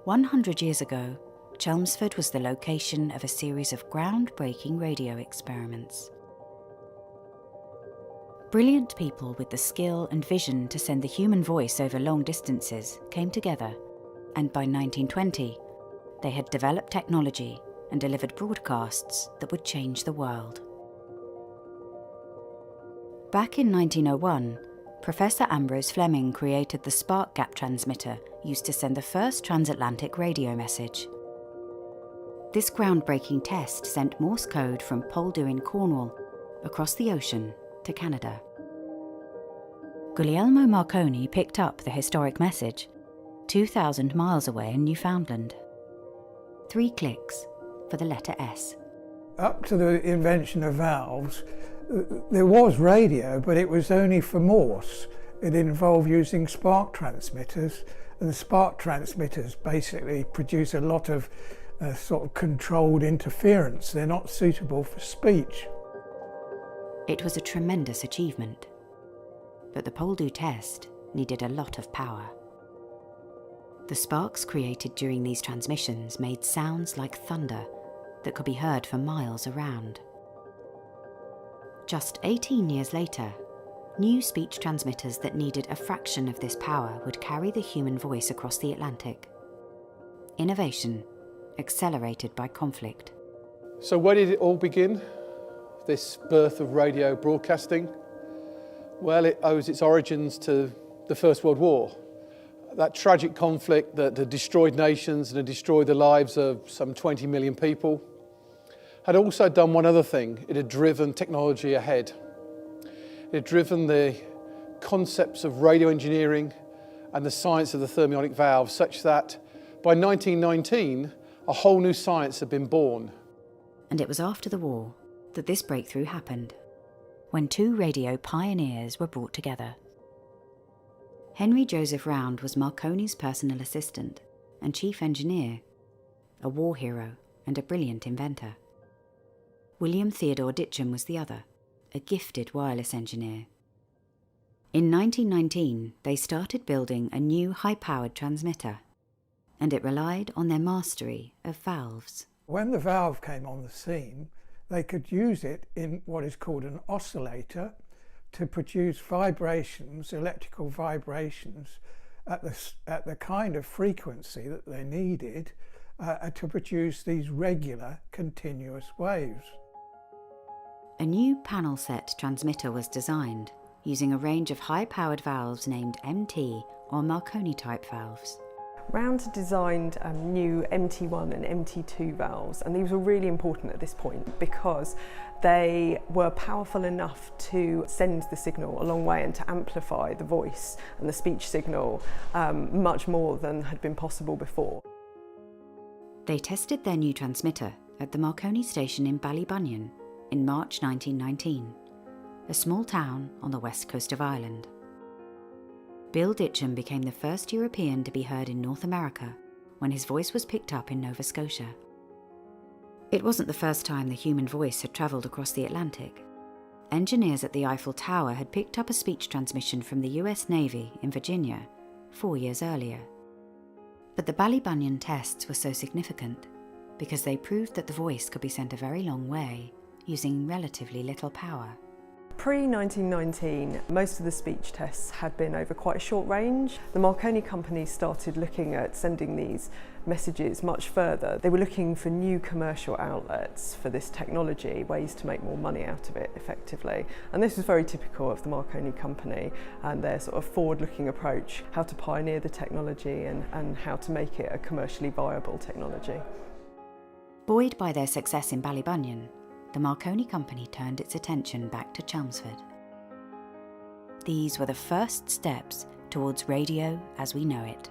100 years ago, Chelmsford was the location of a series of groundbreaking radio experiments. Brilliant people with the skill and vision to send the human voice over long distances came together, and by 1920, they had developed technology and delivered broadcasts that would change the world. Back in 1901, Professor Ambrose Fleming created the spark gap transmitter used to send the first transatlantic radio message. This groundbreaking test sent Morse code from Poldhu in Cornwall across the ocean to Canada. Guglielmo Marconi picked up the historic message 2,000 miles away in Newfoundland. 3 clicks for the letter S. Up to the invention of valves, there was radio, but it was only for Morse. It involved using spark transmitters, and the spark transmitters basically produce a lot of sort of controlled interference. They're not suitable for speech. It was a tremendous achievement, but the Poldhu test needed a lot of power. The sparks created during these transmissions made sounds like thunder that could be heard for miles around. Just 18 years later, new speech transmitters that needed a fraction of this power would carry the human voice across the Atlantic. Innovation accelerated by conflict. So where did it all begin, this birth of radio broadcasting? Well, it owes its origins to the First World War. That tragic conflict that had destroyed nations and had destroyed the lives of some 20 million people had also done one other thing. It had driven technology ahead. It had driven the concepts of radio engineering and the science of the thermionic valve such that by 1919, a whole new science had been born. And it was after the war that this breakthrough happened, when 2 radio pioneers were brought together. Henry Joseph Round was Marconi's personal assistant and chief engineer, a war hero and a brilliant inventor. William Theodore Ditcham was the other, a gifted wireless engineer. In 1919, they started building a new high-powered transmitter, and it relied on their mastery of valves. When the valve came on the scene, they could use it in what is called an oscillator to produce vibrations, electrical vibrations, at the kind of frequency that they needed to produce these regular, continuous waves. A new panel set transmitter was designed using a range of high-powered valves named MT or Marconi-type valves. Round had designed new MT1 and MT2 valves, and these were really important at this point because they were powerful enough to send the signal a long way and to amplify the voice and the speech signal much more than had been possible before. They tested their new transmitter at the Marconi station in Ballybunion in March 1919, a small town on the west coast of Ireland. Bill Ditcham became the first European to be heard in North America when his voice was picked up in Nova Scotia. It wasn't the first time the human voice had travelled across the Atlantic. Engineers at the Eiffel Tower had picked up a speech transmission from the US Navy in Virginia 4 years earlier. But the Ballybunion tests were so significant because they proved that the voice could be sent a very long way using relatively little power. Pre-1919, most of the speech tests had been over quite a short range. The Marconi company started looking at sending these messages much further. They were looking for new commercial outlets for this technology, ways to make more money out of it effectively. And this was very typical of the Marconi company and their sort of forward-looking approach, how to pioneer the technology and how to make it a commercially viable technology. Buoyed by their success in Ballybunion, the Marconi company turned its attention back to Chelmsford. These were the first steps towards radio as we know it.